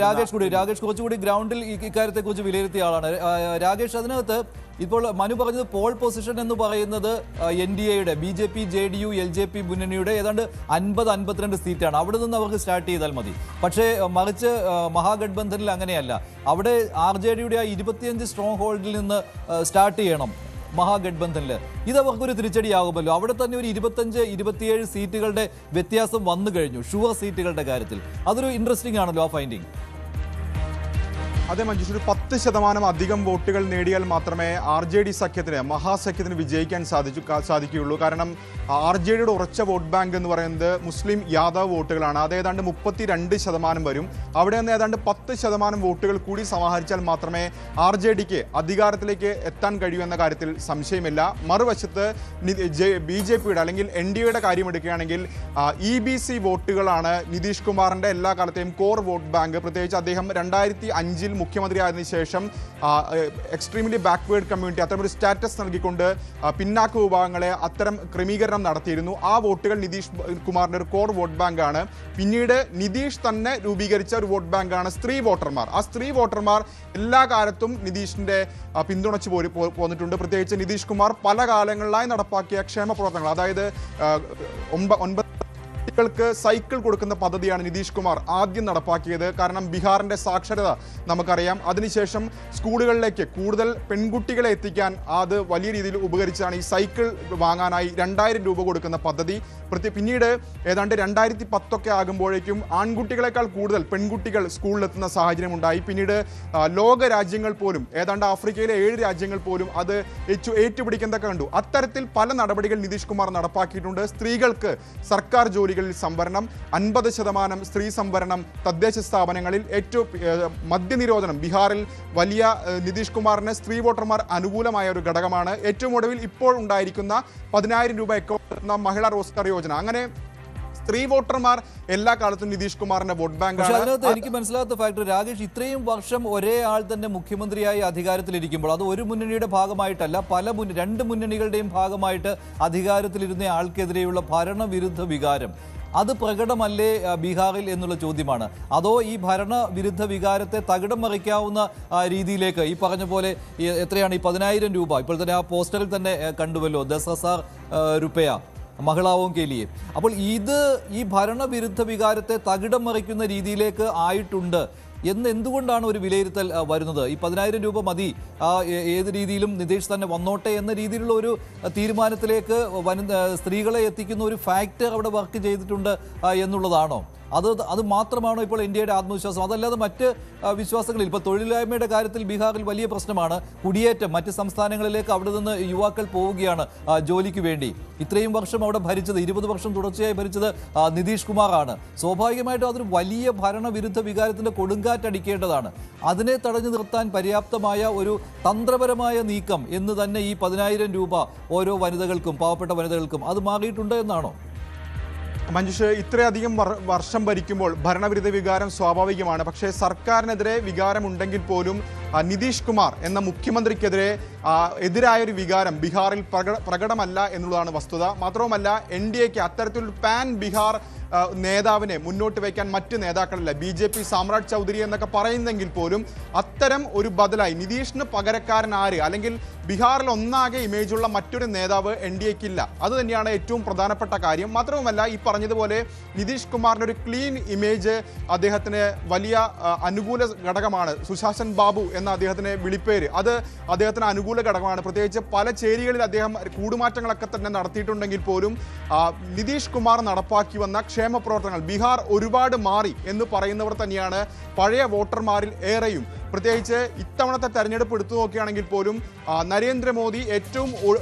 രാകേഷ് കുറച്ചുകൂടി ഗ്രൗണ്ടിൽ ഇക്കാര്യത്തെ കുറിച്ച് വിലയിരുത്തിയ ആളാണ്. രാകേഷ്, അതിനകത്ത് ഇപ്പോൾ മനു പറഞ്ഞത് പോൾ പൊസിഷൻ എന്ന് പറയുന്നത് NDAയുടെ BJP JDU LJP മുന്നണിയുടെ ഏതാണ്ട് 50-52 സീറ്റാണ്. അവിടെ നിന്ന് അവർക്ക് സ്റ്റാർട്ട് ചെയ്താൽ മതി. പക്ഷേ മറിച്ച് മഹാഗഡ്ബന്ധനിൽ അങ്ങനെയല്ല. അവിടെ RJDയുടെ ആ 25 സ്ട്രോങ് ഹോൾഡിൽ നിന്ന് സ്റ്റാർട്ട് ചെയ്യണം മഹാഗഡ്ബന്ധനിൽ. ഇത് അവർക്കൊരു തിരിച്ചടിയാകുമല്ലോ. അവിടെ തന്നെ ഒരു 25-27 സീറ്റുകളുടെ വ്യത്യാസം വന്നു കഴിഞ്ഞു ഷുവർ സീറ്റുകളുടെ കാര്യത്തിൽ. അതൊരു ഇൻട്രസ്റ്റിംഗ് ആണല്ലോ ആ ഫൈൻഡിങ്. അതെ മഞ്ജുഷ്, ഒരു 10% അധികം വോട്ടുകൾ നേടിയാൽ മാത്രമേ RJD സഖ്യത്തിന് മഹാസഖ്യത്തിന് വിജയിക്കാൻ സാധിക്കുകയുള്ളൂ. കാരണം RJDയുടെ ഉറച്ച വോട്ട് ബാങ്ക് എന്ന് പറയുന്നത് മുസ്ലിം യാദവ് വോട്ടുകളാണ്. അത് ഏതാണ്ട് 32% വരും. അവിടെ നിന്ന് ഏതാണ്ട് 10% വോട്ടുകൾ കൂടി സമാഹരിച്ചാൽ മാത്രമേ RJDക്ക് അധികാരത്തിലേക്ക് എത്താൻ കഴിയൂ എന്ന കാര്യത്തിൽ സംശയമില്ല. മറുവശത്ത് BJPയുടെ അല്ലെങ്കിൽ NDAയുടെ കാര്യമെടുക്കുകയാണെങ്കിൽ EBC വോട്ടുകളാണ് നിതീഷ് കുമാറിൻ്റെ എല്ലാ കാലത്തെയും കോർ വോട്ട് ബാങ്ക്. പ്രത്യേകിച്ച് അദ്ദേഹം 2005 മുഖ്യമന്ത്രിയായതിനു ശേഷം എക്സ്ട്രീംലി ബാക്ക്വേർഡ് കമ്മ്യൂണിറ്റി അത്തരമൊരു സ്റ്റാറ്റസ് നൽകിക്കൊണ്ട് പിന്നാക്ക വിഭാഗങ്ങളെ അത്തരം ക്രമീകരണം നടത്തിയിരുന്നു. ആ വോട്ടുകൾ നിതീഷ് കുമാറിൻ്റെ ഒരു കോർ വോട്ട് ബാങ്കാണ്. പിന്നീട് നിതീഷ് തന്നെ രൂപീകരിച്ച ഒരു വോട്ട് ബാങ്കാണ് സ്ത്രീ വോട്ടർമാർ. ആ സ്ത്രീ വോട്ടർമാർ എല്ലാ കാലത്തും നിതീഷിൻ്റെ പിന്തുണച്ച് പോന്നിട്ടുണ്ട്. പ്രത്യേകിച്ച് നിതീഷ് കുമാർ പല കാലങ്ങളിലായി നടപ്പാക്കിയ ക്ഷേമ പ്രവർത്തനങ്ങൾ, അതായത് 9 ൾക്ക് സൈക്കിൾ കൊടുക്കുന്ന പദ്ധതിയാണ് നിതീഷ് കുമാർ ആദ്യം നടപ്പാക്കിയത്. കാരണം ബീഹാറിൻ്റെ സാക്ഷരത നമുക്കറിയാം. അതിനുശേഷം സ്കൂളുകളിലേക്ക് കൂടുതൽ പെൺകുട്ടികളെ എത്തിക്കാൻ അത് വലിയ രീതിയിൽ ഉപകരിച്ചാണ് ഈ സൈക്കിൾ വാങ്ങാനായി 2000 രൂപ കൊടുക്കുന്ന പദ്ധതി. പിന്നീട് ഏതാണ്ട് 2010 ആകുമ്പോഴേക്കും ആൺകുട്ടികളെക്കാൾ കൂടുതൽ പെൺകുട്ടികൾ സ്കൂളിലെത്തുന്ന സാഹചര്യം ഉണ്ടായി. പിന്നീട് ലോക രാജ്യങ്ങൾ പോലും, ഏതാണ്ട് ആഫ്രിക്കയിലെ 7 രാജ്യങ്ങൾ പോലും അത് ഏറ്റുപിടിക്കുന്നതൊക്കെ കണ്ടു. അത്തരത്തിൽ പല നടപടികൾ നിതീഷ് കുമാർ നടപ്പാക്കിയിട്ടുണ്ട്. സ്ത്രീകൾക്ക് സർക്കാർ ജോലികളിൽ സംവരണം, 50% സ്ത്രീ സംവരണം, തദ്ദേശ സ്ഥാപനങ്ങളിൽ ഏറ്റവും മദ്യനിരോധനം ബീഹാറിൽ വലിയ നിതീഷ് കുമാറിന് സ്ത്രീ വോട്ടർമാർ അനുകൂലമായ ഒരു ഘടകമാണ്. ഏറ്റവും ഒടുവിൽ ഇപ്പോൾ ഉണ്ടായിരിക്കുന്ന 10000 രൂപ അക്കൗണ്ട് മഹിളാ റോസ്ഗാർ യോജന. അങ്ങനെ സ്ത്രീ വോട്ടർമാർ എല്ലാ കാലത്തും നിതീഷ് കുമാറിന്റെ വോട്ട് ബാങ്കാണ്. അതിനകത്ത് എനിക്ക് മനസ്സിലാത്ത ഫാക്ടർ രാകേഷ്, ഇത്രയും വർഷം ഒരേ ആൾ തന്നെ മുഖ്യമന്ത്രിയായി അധികാരത്തിലിരിക്കുമ്പോൾ അത് ഒരു മുന്നണിയുടെ ഭാഗമായിട്ടല്ല, രണ്ട് മുന്നണികളുടെയും ഭാഗമായിട്ട് അധികാരത്തിലിരുന്ന ആൾക്കെതിരെയുള്ള ഭരണവിരുദ്ധ വികാരം അത് പ്രകടമല്ലേ ബീഹാറിൽ എന്നുള്ള ചോദ്യമാണ്. അതോ ഈ ഭരണവിരുദ്ധ വികാരത്തെ തകിടം മറിക്കാവുന്ന രീതിയിലേക്ക് ഈ പറഞ്ഞ പോലെ എത്രയാണ് ഈ 10000 രൂപ ഇപ്പോൾ തന്നെ ആ പോസ്റ്ററിൽ തന്നെ കണ്ടുവല്ലോ, 10,000 രൂപ മഹിളാവും കേലിയെ. അപ്പോൾ ഇത് ഈ ഭരണവിരുദ്ധ വികാരത്തെ തകിടം മറിക്കുന്ന രീതിയിലേക്ക് ആയിട്ടുണ്ട് എന്തുകൊണ്ടാണ് ഒരു വിലയിരുത്തൽ വരുന്നത്? ഈ 10000 രൂപ മതി, ഏത് രീതിയിലും നിതീഷ് തന്നെ വന്നോട്ടെ എന്ന രീതിയിലുള്ള ഒരു തീരുമാനത്തിലേക്ക് സ്ത്രീകളെ എത്തിക്കുന്ന ഒരു ഫാക്ടർ അവിടെ വർക്ക് ചെയ്തിട്ടുണ്ട് എന്നുള്ളതാണോ? അത് മാത്രമാണോ ഇപ്പോൾ ഇന്ത്യയുടെ ആത്മവിശ്വാസം? അതല്ലാതെ മറ്റ് വിശ്വാസങ്ങളിൽ ഇപ്പോൾ തൊഴിലില്ലായ്മയുടെ കാര്യത്തിൽ ബീഹാറിൽ വലിയ പ്രശ്നമാണ്. കുടിയേറ്റം മറ്റ് സംസ്ഥാനങ്ങളിലേക്ക് അവിടെ നിന്ന് യുവാക്കൾ പോവുകയാണ് ജോലിക്ക് വേണ്ടി. ഇത്രയും വർഷം അവിടെ ഭരിച്ചത് 20 വർഷം തുടർച്ചയായി ഭരിച്ചത് നിതീഷ് കുമാറാണ്. സ്വാഭാവികമായിട്ടും അതൊരു വലിയ ഭരണവിരുദ്ധ വികാരത്തിൻ്റെ കൊടുങ്കാറ്റടിക്കേണ്ടതാണ്. അതിനെ തടഞ്ഞു നിർത്താൻ പര്യാപ്തമായ ഒരു തന്ത്രപരമായ നീക്കം എന്ന് തന്നെ ഈ 10000 രൂപ ഓരോ വനിതകൾക്കും, പാവപ്പെട്ട വനിതകൾക്കും അത് മാറിയിട്ടുണ്ട് എന്നാണോ? മഞ്ജുഷ്, ഇത്രയധികം വർഷം ഭരിക്കുമ്പോൾ ഭരണവിരുദ്ധ വികാരം സ്വാഭാവികമാണ്. പക്ഷേ സർക്കാരിനെതിരെ വികാരമുണ്ടെങ്കിൽ പോലും നിതീഷ് കുമാർ എന്ന മുഖ്യമന്ത്രിക്കെതിരെ എതിരായൊരു വികാരം ബീഹാറിൽ പ്രകടമല്ല എന്നുള്ളതാണ് വസ്തുത. മാത്രവുമല്ല, NDAക്ക് അത്തരത്തിലൊരു പാൻ ബീഹാർ നേതാവിനെ മുന്നോട്ട് വയ്ക്കാൻ മറ്റ് നേതാക്കളില്ല. BJP സാമ്രാജ് ചൗധരി എന്നൊക്കെ പറയുന്നെങ്കിൽ പോലും അത്തരം ഒരു ബദലായി നിതീഷിന് പകരക്കാരൻ ആര്, അല്ലെങ്കിൽ ബീഹാറിൽ ഒന്നാകെ ഇമേജുള്ള മറ്റൊരു നേതാവ് NDAക്കില്ല. അത് തന്നെയാണ് ഏറ്റവും പ്രധാനപ്പെട്ട കാര്യം. മാത്രവുമല്ല, ഈ പറഞ്ഞതുപോലെ നിതീഷ് കുമാറിൻ്റെ ഒരു ക്ലീൻ ഇമേജ് അദ്ദേഹത്തിന് വലിയ അനുകൂല ഘടകമാണ്. സുശാസൻ ബാബു എന്ന അദ്ദേഹത്തിന് വിളിപ്പേര്, അത് അദ്ദേഹത്തിന് അനുകൂല ഘടകമാണ്. പ്രത്യേകിച്ച് പല ചേരികളിൽ അദ്ദേഹം കൂടുമാറ്റങ്ങളൊക്കെ തന്നെ നടത്തിയിട്ടുണ്ടെങ്കിൽ പോലും നിതീഷ് കുമാർ നടപ്പാക്കി വന്ന ക്ഷേമ പ്രവർത്തനങ്ങൾ ബീഹാർ ഒരുപാട് മാറി എന്ന് പറയുന്നവർ തന്നെയാണ് പഴയ വോട്ടർമാരിൽ ഏറെയും. പ്രത്യേകിച്ച് ഇത്തവണത്തെ തെരഞ്ഞെടുപ്പ് എടുത്തു നോക്കുകയാണെങ്കിൽ പോലും നരേന്ദ്രമോദി ഏറ്റവും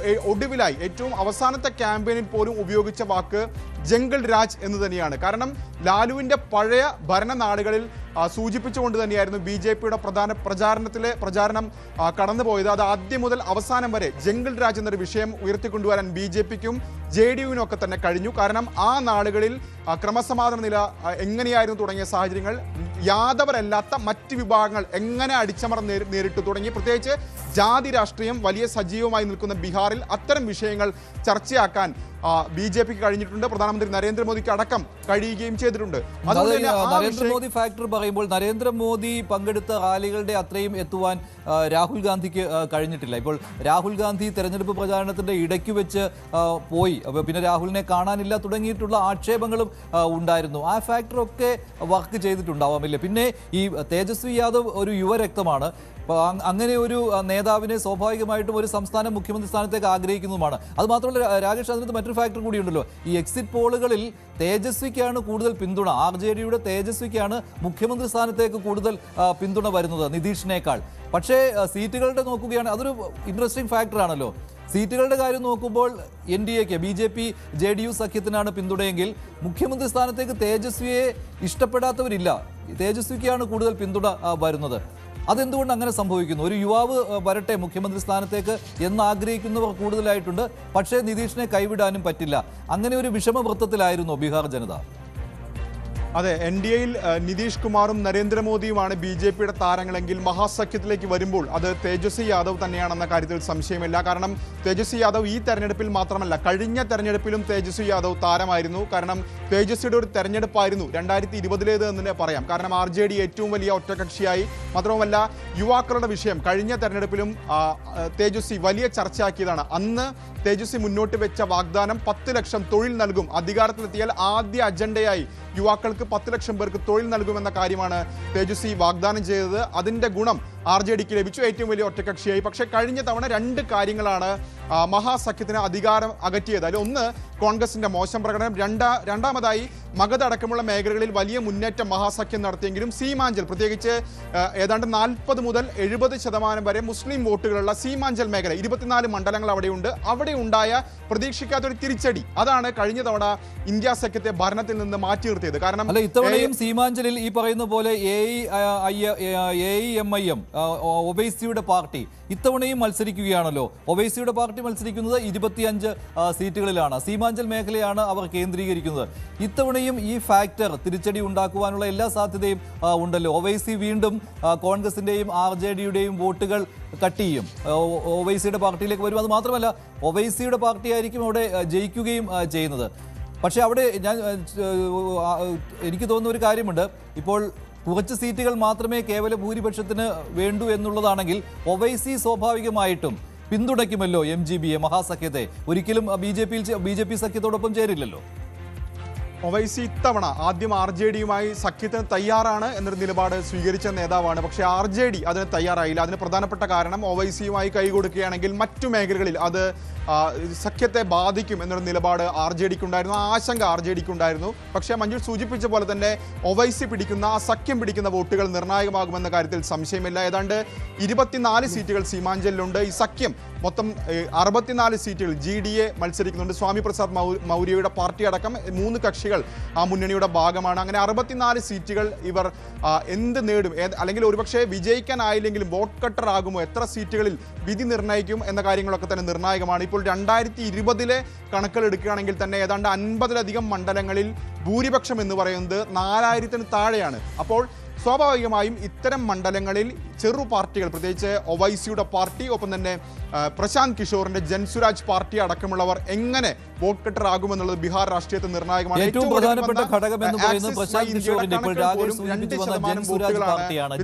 ഒടുവിലായി ഏറ്റവും അവസാനത്തെ ക്യാമ്പയിനിൽ പോലും ഉപയോഗിച്ച വാക്ക് ജംഗിൾ രാജ് എന്ന് തന്നെയാണ്. കാരണം ലാലുവിൻ്റെ പഴയ ഭരണനാടുകളിൽ സൂചിപ്പിച്ചുകൊണ്ട് തന്നെയായിരുന്നു BJPയുടെ പ്രചാരണം കടന്നുപോയത്. അത് ആദ്യം മുതൽ അവസാനം വരെ ജംഗിൾ രാജ് എന്നൊരു വിഷയം ഉയർത്തിക്കൊണ്ടുവരാൻ BJPക്കും JDUവിനും ഒക്കെ തന്നെ കഴിഞ്ഞു. കാരണം ആ നാടുകളിൽ ക്രമസമാധാന നില എങ്ങനെയായിരുന്നു തുടങ്ങിയ സാഹചര്യങ്ങൾ, യാദവരല്ലാത്ത മറ്റ് വിഭാഗങ്ങൾ എങ്ങനെ അടിച്ചമർന്ന് നേരിട്ടു തുടങ്ങി. പ്രത്യേകിച്ച് ജാതി രാഷ്ട്രീയം വലിയ സജീവമായി നിൽക്കുന്ന ബീഹാറിൽ അത്തരം വിഷയങ്ങൾ ചർച്ചയാക്കാൻ BJP-ക്ക് കഴിഞ്ഞിട്ടുണ്ട്, പ്രധാനമന്ത്രി നരേന്ദ്രമോദിക്ക് അടക്കം കഴിയുകയും ചെയ്തിട്ടുണ്ട്. അതുകൊണ്ട് തന്നെ നരേന്ദ്രമോദി ഫാക്ടർ പറയുമ്പോൾ നരേന്ദ്രമോദി പങ്കെടുത്ത റാലികളുടെ അത്രയും എത്തുവാൻ രാഹുൽ ഗാന്ധിക്ക് കഴിഞ്ഞിട്ടില്ല. ഇപ്പോൾ രാഹുൽ ഗാന്ധി തെരഞ്ഞെടുപ്പ് പ്രചാരണത്തിന്റെ ഇടയ്ക്ക് വെച്ച് പോയി, പിന്നെ രാഹുലിനെ കാണാനില്ല തുടങ്ങിയിട്ടുള്ള ആക്ഷേപങ്ങളും ഉണ്ടായിരുന്നു. ആ ഫാക്ടറൊക്കെ വർക്ക് ചെയ്തിട്ടുണ്ടാവാമില്ല. പിന്നെ ഈ തേജസ്വി യാദവ് ഒരു യുവരക്തമാണ്. അങ്ങനെ ഒരു നേതാവിനെ സ്വാഭാവികമായിട്ടും ഒരു സംസ്ഥാന മുഖ്യമന്ത്രി സ്ഥാനത്തേക്ക് ആഗ്രഹിക്കുന്നതുമാണ്. അത് മാത്രമല്ല രാകേഷ്, അതിനകത്ത് മറ്റൊരു ഫാക്ടർ കൂടിയുണ്ടല്ലോ. ഈ എക്സിറ്റ് പോളുകളിൽ തേജസ്വിക്കാണ് കൂടുതൽ പിന്തുണ, RJDയുടെ തേജസ്വിക്കാണ് മുഖ്യമന്ത്രി സ്ഥാനത്തേക്ക് കൂടുതൽ പിന്തുണ വരുന്നത് നിതീഷിനേക്കാൾ. പക്ഷേ സീറ്റുകളുടെ നോക്കുകയാണ്, അതൊരു ഇൻട്രസ്റ്റിംഗ് ഫാക്ടറാണല്ലോ. സീറ്റുകളുടെ കാര്യം നോക്കുമ്പോൾ NDAക്ക് BJP JDU സഖ്യത്തിനാണ് പിന്തുണയെങ്കിൽ മുഖ്യമന്ത്രി സ്ഥാനത്തേക്ക് തേജസ്വിയെ ഇഷ്ടപ്പെടാത്തവരില്ല. തേജസ്വിക്കാണ് കൂടുതൽ പിന്തുണ വരുന്നത്. അതെന്തുകൊണ്ട് അങ്ങനെ സംഭവിക്കുന്നു? ഒരു യുവാവ് വരട്ടെ മുഖ്യമന്ത്രി സ്ഥാനത്തേക്ക് എന്ന് ആഗ്രഹിക്കുന്നവർ കൂടുതലായിട്ടുണ്ട്. പക്ഷേ നിതീഷിനെ കൈവിടാനും പറ്റില്ല. അങ്ങനെ ഒരു വിഷമവൃത്തത്തിലായിരുന്നു ബീഹാർ ജനത. അതെ, NDAയിൽ നിതീഷ് കുമാറും നരേന്ദ്രമോദിയുമാണ് BJP-യുടെ താരങ്ങളെങ്കിൽ മഹാസഖ്യത്തിലേക്ക് വരുമ്പോൾ അത് തേജസ്വി യാദവ് തന്നെയാണെന്ന കാര്യത്തിൽ സംശയമില്ല. കാരണം തേജസ്വി യാദവ് ഈ തെരഞ്ഞെടുപ്പിൽ മാത്രമല്ല, കഴിഞ്ഞ തെരഞ്ഞെടുപ്പിലും തേജസ്വി യാദവ് താരമായിരുന്നു. കാരണം തേജസ്വിയുടെ ഒരു തെരഞ്ഞെടുപ്പായിരുന്നു 2020 എന്ന് തന്നെ പറയാം. കാരണം RJD ഏറ്റവും വലിയ ഒറ്റകക്ഷിയായി, മാത്രവുമല്ല യുവാക്കളുടെ വിഷയം കഴിഞ്ഞ തെരഞ്ഞെടുപ്പിലും തേജസ്വി വലിയ ചർച്ചയാക്കിയതാണ്. അന്ന് തേജസ്വി മുന്നോട്ട് വെച്ച വാഗ്ദാനം 10 ലക്ഷം തൊഴിൽ നൽകും, അധികാരത്തിലെത്തിയാൽ ആദ്യ അജണ്ടയായി യുവാക്കൾക്ക് 10 ലക്ഷം പേർക്ക് തൊഴിൽ നൽകുമെന്ന കാര്യമാണ് തേജസ്വി വാഗ്ദാനം ചെയ്തത്. അതിൻ്റെ ഗുണം RJDക്ക് ലഭിച്ചു, ഏറ്റവും വലിയ ഒറ്റകക്ഷിയായി. പക്ഷേ കഴിഞ്ഞ തവണ 2 കാര്യങ്ങളാണ് മഹാസഖ്യത്തിന് അധികാരം അകറ്റിയത്. അതിൽ ഒന്ന് കോൺഗ്രസിന്റെ മോശം പ്രകടനം, രണ്ടാമതായി മഗധ അടക്കമുള്ള മേഖലകളിൽ വലിയ മുന്നേറ്റം മഹാസഖ്യം നടത്തിയെങ്കിലും സീമാഞ്ചൽ, പ്രത്യേകിച്ച് ഏതാണ്ട് 40 മുതൽ 70% വരെ മുസ്ലിം വോട്ടുകളുള്ള സീമാഞ്ചൽ മേഖല, 24 മണ്ഡലങ്ങൾ അവിടെയുണ്ട്. അവിടെ ഉണ്ടായ പ്രതീക്ഷിക്കാത്തൊരു തിരിച്ചടി, അതാണ് കഴിഞ്ഞ തവണ ഇന്ത്യ സഖ്യത്തെ ഭരണത്തിൽ നിന്ന് മാറ്റി നിർത്തിയത്. കാരണം ഇത്തവണയും സീമാഞ്ചലിൽ ഈ പറയുന്ന പോലെ AIMIM ഒവൈസിയുടെ പാർട്ടി ഇത്തവണയും മത്സരിക്കുകയാണല്ലോ. ഒവൈസിയുടെ പാർട്ടി മത്സരിക്കുന്നത് 25 സീറ്റുകളിലാണ്. സീമാഞ്ചൽ മേഖലയാണ് അവർ കേന്ദ്രീകരിക്കുന്നത്. ഇത്തവണയും ഈ ഫാക്ടർ തിരിച്ചടി ഉണ്ടാക്കുവാനുള്ള എല്ലാ സാധ്യതയും ഉണ്ടല്ലോ. ഒവൈസി വീണ്ടും കോൺഗ്രസിന്റെയും RJDയുടെയും വോട്ടുകൾ കട്ട് ചെയ്യും, ഒവൈസിയുടെ പാർട്ടിയിലേക്ക് വരും. അത് മാത്രമല്ല ഒവൈസിയുടെ പാർട്ടിയായിരിക്കും അവിടെ ജയിക്കുകയും ചെയ്യുന്നത്. പക്ഷേ അവിടെ എനിക്ക് തോന്നുന്ന ഒരു കാര്യമുണ്ട്. ഇപ്പോൾ കുറച്ച് സീറ്റുകൾ മാത്രമേ കേവല ഭൂരിപക്ഷത്തിന് വേണ്ടൂ എന്നുള്ളതാണെങ്കിൽ ഒവൈസി സ്വാഭാവികമായിട്ടും പിന്തുണയ്ക്കുമല്ലോ MGBയെ, മഹാസഖ്യത്തെ. ഒരിക്കലും BJP സഖ്യത്തോടൊപ്പം ചേരില്ലല്ലോ. ഒവൈസി ഇത്തവണ ആദ്യം RJDയുമായി സഖ്യത്തിന് തയ്യാറാണ് എന്നൊരു നിലപാട് സ്വീകരിച്ച നേതാവാണ്. പക്ഷേ RJD അതിന് തയ്യാറായില്ല. അതിന് പ്രധാനപ്പെട്ട കാരണം ഒവൈസിയുമായി കൈകൊടുക്കുകയാണെങ്കിൽ മറ്റു മേഖലകളിൽ അത് സഖ്യത്തെ ബാധിക്കും എന്നൊരു നിലപാട് RJDക്ക് ഉണ്ടായിരുന്നു, ആ ആശങ്ക RJDക്ക് ഉണ്ടായിരുന്നു. പക്ഷേ മഞ്ജു സൂചിപ്പിച്ച പോലെ തന്നെ ഒവൈസി പിടിക്കുന്ന, ആ സഖ്യം പിടിക്കുന്ന വോട്ടുകൾ നിർണായകമാകുമെന്ന കാര്യത്തിൽ സംശയമില്ല. ഏതാണ്ട് 24 സീറ്റുകൾ സീമാഞ്ചലിലുണ്ട്. ഈ സഖ്യം മൊത്തം 64 സീറ്റുകൾ GDA മത്സരിക്കുന്നുണ്ട്. സ്വാമി പ്രസാദ് മൗര്യയുടെ പാർട്ടി അടക്കം 3 കക്ഷികൾ ആ മുന്നണിയുടെ ഭാഗമാണ്. അങ്ങനെ 64 സീറ്റുകൾ ഇവർ എന്ത് നേടും, അല്ലെങ്കിൽ ഒരുപക്ഷെ വിജയിക്കാനായില്ലെങ്കിലും വോട്ട് കട്ടർ ആകുമോ, എത്ര സീറ്റുകളിൽ വിധി നിർണ്ണയിക്കും എന്ന കാര്യങ്ങളൊക്കെ തന്നെ നിർണായകമാണ്. ഇപ്പോൾ 2020 കണക്കുകൾ എടുക്കുകയാണെങ്കിൽ തന്നെ ഏതാണ്ട് 50-ലധികം മണ്ഡലങ്ങളിൽ ഭൂരിപക്ഷം എന്ന് പറയുന്നത് 4000-ന് താഴെയാണ്. അപ്പോൾ സ്വാഭാവികമായും ഇത്തരം മണ്ഡലങ്ങളിൽ ചെറു പാർട്ടികൾ, പ്രത്യേകിച്ച് ഒവൈസിയുടെ പാർട്ടി, ഒപ്പം തന്നെ പ്രശാന്ത് കിഷോറിന്റെ ജൻസുരാജ് പാർട്ടി അടക്കമുള്ളവർ എങ്ങനെ വോട്ട് കട്ടർ ആകുമെന്നുള്ളത് ബീഹാർ രാഷ്ട്രീയത്തിൽ നിർണായകമാണ്. ഏറ്റവും പ്രധാനപ്പെട്ട ഘടകം എന്ന് പറയുന്നത് പ്രശാന്ത് കിഷോറിന്റെ ഇപ്പോൾ രാകേഷ് സൂചിപ്പിച്ചു വന്ന ജൻസുരാജ് പാർട്ടിയാണ്.